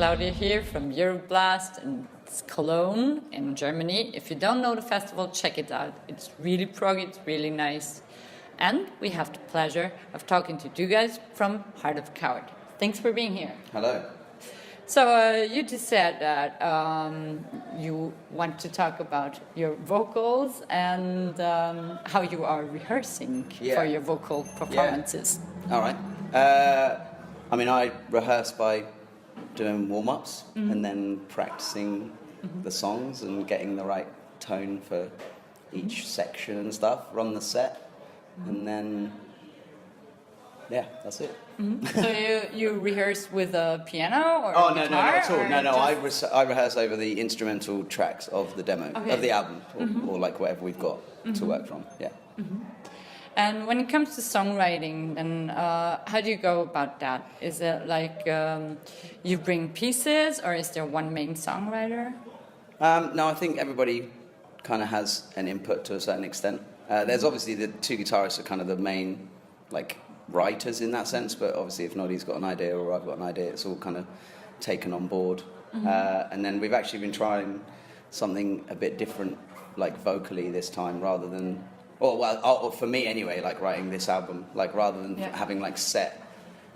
Claudia here from Euroblast in Cologne in Germany. If you don't know the festival, check it out. It's really proggy, it's really nice. And we have the pleasure of talking to you guys from Heart of a Coward. Thanks for being here. Hello. So you just said that you want to talk about your vocals and how you are rehearsing for your vocal performances. Yeah. All right. I rehearse by doing warm-ups and then practicing the songs and getting the right tone for each section and stuff, run the set, and then, that's it. So you rehearse with a piano or no, guitar? No, not at all. No, just... I rehearse over the instrumental tracks of the demo, of the album, or like whatever we've got to work from, And when it comes to songwriting, then how do you go about that? Is it like you bring pieces, or is there one main songwriter? No, I think everybody kind of has an input to a certain extent. There's obviously the two guitarists are kind of the main writers in that sense, but obviously if Noddy's got an idea or I've got an idea, it's all kind of taken on board. And then we've actually been trying something a bit different, like vocally this time, rather than... or for me anyway, like writing this album, like rather than having like set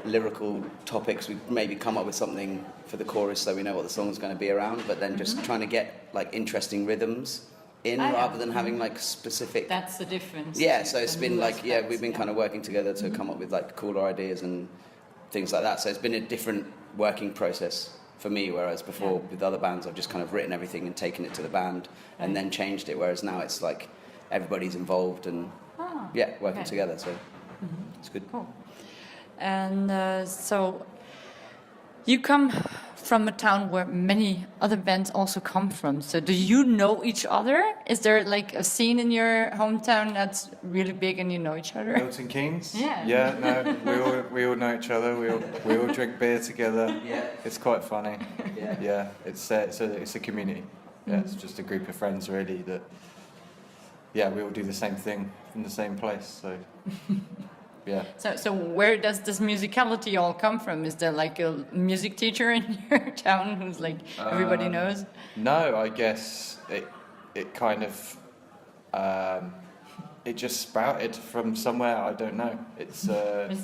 lyrical topics, we maybe come up with something for the chorus so we know what the song's going to be around, but then just trying to get like interesting rhythms in rather than having like specific... That's the difference. Yeah, so it's been like, we've been kind of working together to come up with like cooler ideas and things like that. So it's been a different working process for me, whereas before with other bands I've just kind of written everything and taken it to the band and then changed it, whereas now it's like everybody's involved and working together, so it's good. Cool. And so you come from a town where many other bands also come from, so do you know each other? Is there like a scene in your hometown that's really big and you know each other? Milton Keynes? No, we all know each other, we all drink beer together. It's quite funny. It's a community. It's just a group of friends really that we all do the same thing from the same place, so So where does this musicality all come from? Is there like a music teacher in your town who's like everybody knows? No, I guess it kind of it just sprouted from somewhere, I don't know. It's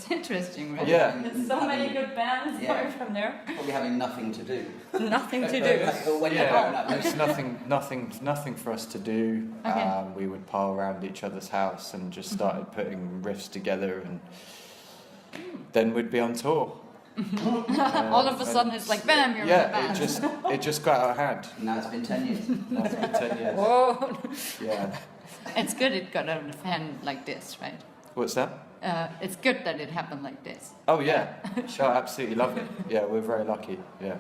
interesting, right? Yeah. There's so many good bands coming from there. Probably having nothing to do. Nothing to do. There's nothing for us to do. We would pile around each other's house and just started putting riffs together, and then we'd be on tour. All of a sudden it's like, bam, you're in the band. It just got out of hand. Now it's been 10 years. Whoa. Yeah. It's good it got out of hand like this, right? What's that? It's good that it happened like this. Oh yeah, sure, absolutely love it. Yeah, we're very lucky. Yeah.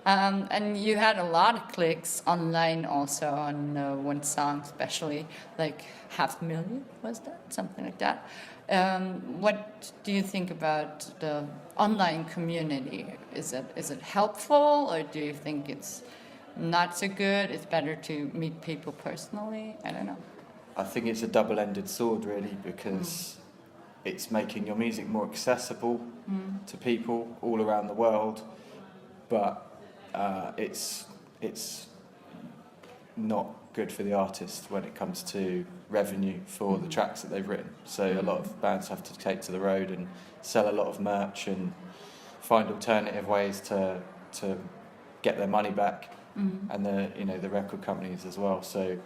And you had a lot of clicks online also on one song, especially like 500,000, was that something like that? What do you think about the online community? Is it helpful, or do you think it's not so good? It's better to meet people personally? I don't know. I think it's a double-ended sword, really, because it's making your music more accessible to people all around the world, but it's not good for the artist when it comes to revenue for the tracks that they've written. So a lot of bands have to take to the road and sell a lot of merch and find alternative ways to get their money back, and the record companies as well. So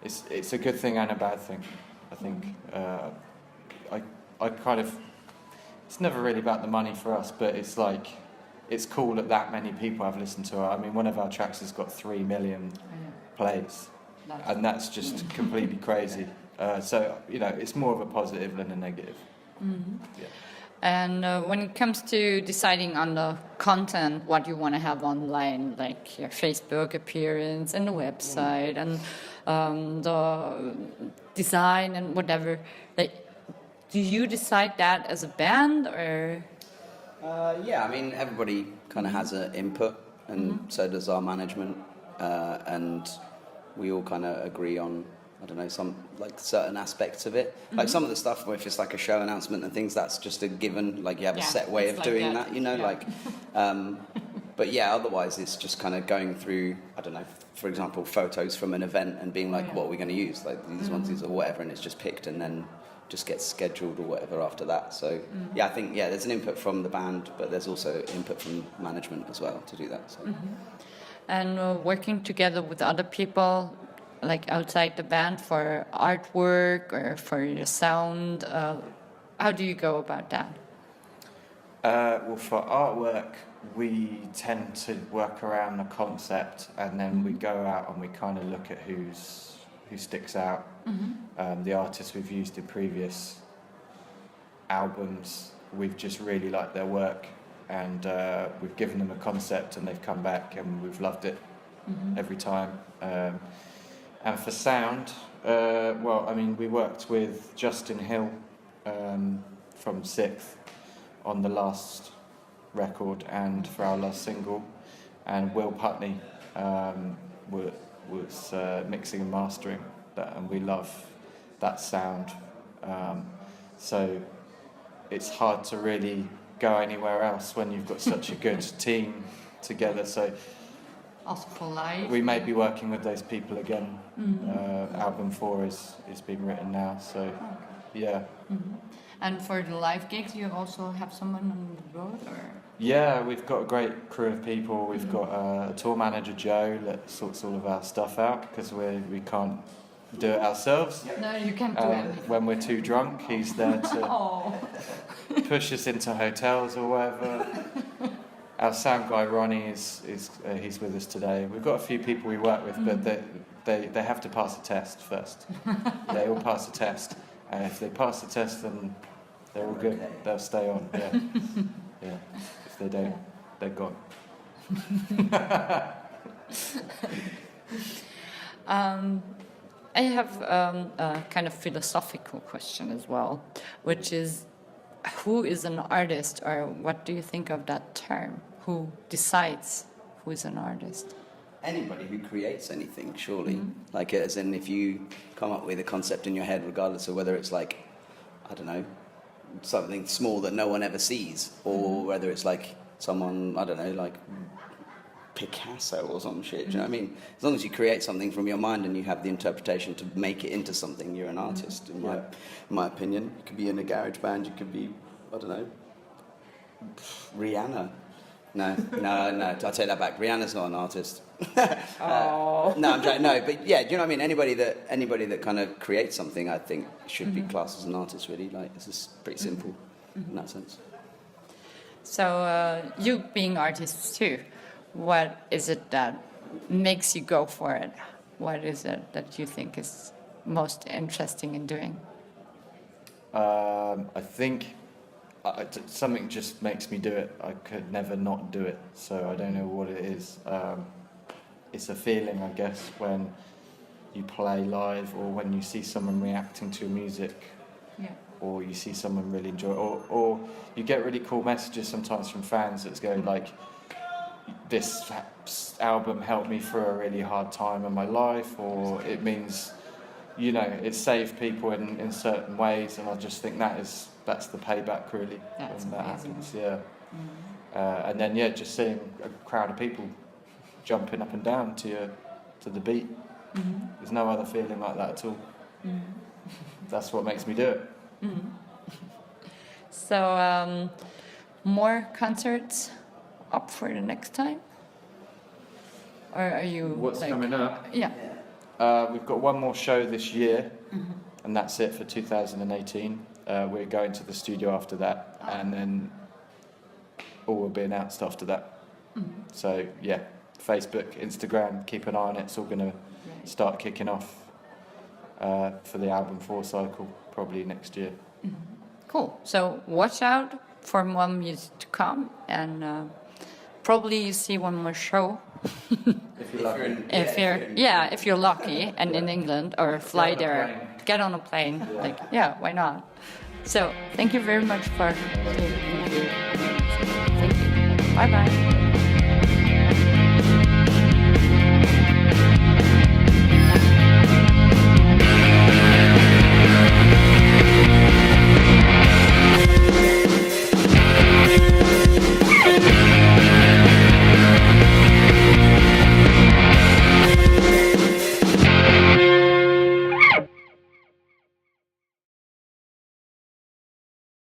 it's a good thing and a bad thing. I think I kind of, it's never really about the money for us, but it's like, it's cool that many people have listened to it. I mean, one of our tracks has got 3 million plays, and that's just completely crazy. So it's more of a positive than a negative. And when it comes to deciding on the content, what you want to have online, like your Facebook appearance and the website and the design and whatever, like, do you decide that as a band, or? Everybody kind of has an input, and so does our management, and we all kind of agree on, I don't know, some like certain aspects of it. Like some of the stuff, if it's like a show announcement and things, that's just a given. Like you have a set way of doing that, But yeah, otherwise it's just kind of going through, I don't know, for example, photos from an event and being like, what are we going to use? Like these ones or whatever, and it's just picked and then just gets scheduled or whatever after that. So yeah, I think there's an input from the band, but there's also input from management as well to do that. So. And working together with other people, like outside the band, for artwork or for your sound, how do you go about that? Well, for artwork, we tend to work around the concept, and then we go out and we kind of look at who sticks out. The artists we've used in previous albums, we've just really liked their work, and we've given them a concept, and they've come back, and we've loved it every time. And for sound, well, I mean, we worked with Justin Hill from Sixth on the last record and for our last single, and Will Putney was mixing and mastering that, and we love that sound. So it's hard to really go anywhere else when you've got such a good team together. So also for live, we may be working with those people again. Album 4 is being written now, so yeah. And for the live gigs, you also have someone on the road, or? Yeah, we've got a great crew of people. We've got a tour manager, Joe, that sorts all of our stuff out because we can't do it ourselves. No, you can't do anything. When we're too drunk, he's there to push us into hotels or whatever. Our sound guy, Ronnie, is he's with us today. We've got a few people we work with, but they have to pass a test first. They all pass a test. And if they pass the test, then they're all good. They'll stay on. Yeah. Yeah. If they don't, they're gone. I have a kind of philosophical question as well, which is, who is an artist, or what do you think of that term? Who decides who is an artist? Anybody who creates anything, surely. Like, as in, if you come up with a concept in your head, regardless of whether it's like, I don't know, something small that no one ever sees, or whether it's like someone, I don't know, like Picasso or some shit, do you know what I mean? As long as you create something from your mind and you have the interpretation to make it into something, you're an artist, in my opinion. You could be in a garage band, you could be, I don't know, Rihanna. No, I'll take that back. Rihanna's not an artist. No, I'm joking. No, but yeah, do you know what I mean? Anybody that kind of creates something, I think, should be classed as an artist. Really, like, this is pretty simple in that sense. So you being artists too, what is it that makes you go for it? What is it that you think is most interesting in doing? I think something just makes me do it. I could never not do it, so I don't know what it is. It's a feeling, I guess, when you play live, or when you see someone reacting to music, or you see someone really enjoy it, or you get really cool messages sometimes from fans that go like, this album helped me through a really hard time in my life, or it means, you know, it saved people in certain ways, and I just think that's the payback, really, when that happens. And then just seeing a crowd of people jumping up and down to the beat. There's no other feeling like that at all. That's what makes me do it. So more concerts up for the next time, or are you what's coming up? We've got one more show this year, and that's it for 2018. We're going to the studio after that, and then all will be announced after that. So yeah, Facebook, Instagram, keep an eye on it. It's all going to start kicking off for the album 4 cycle probably next year. Cool. So watch out for more music to come, and probably you see one more show. If you're lucky. If you're lucky and in England, or fly there, get on a plane. Why not? So thank you very much for taking me. Thank you. Bye bye.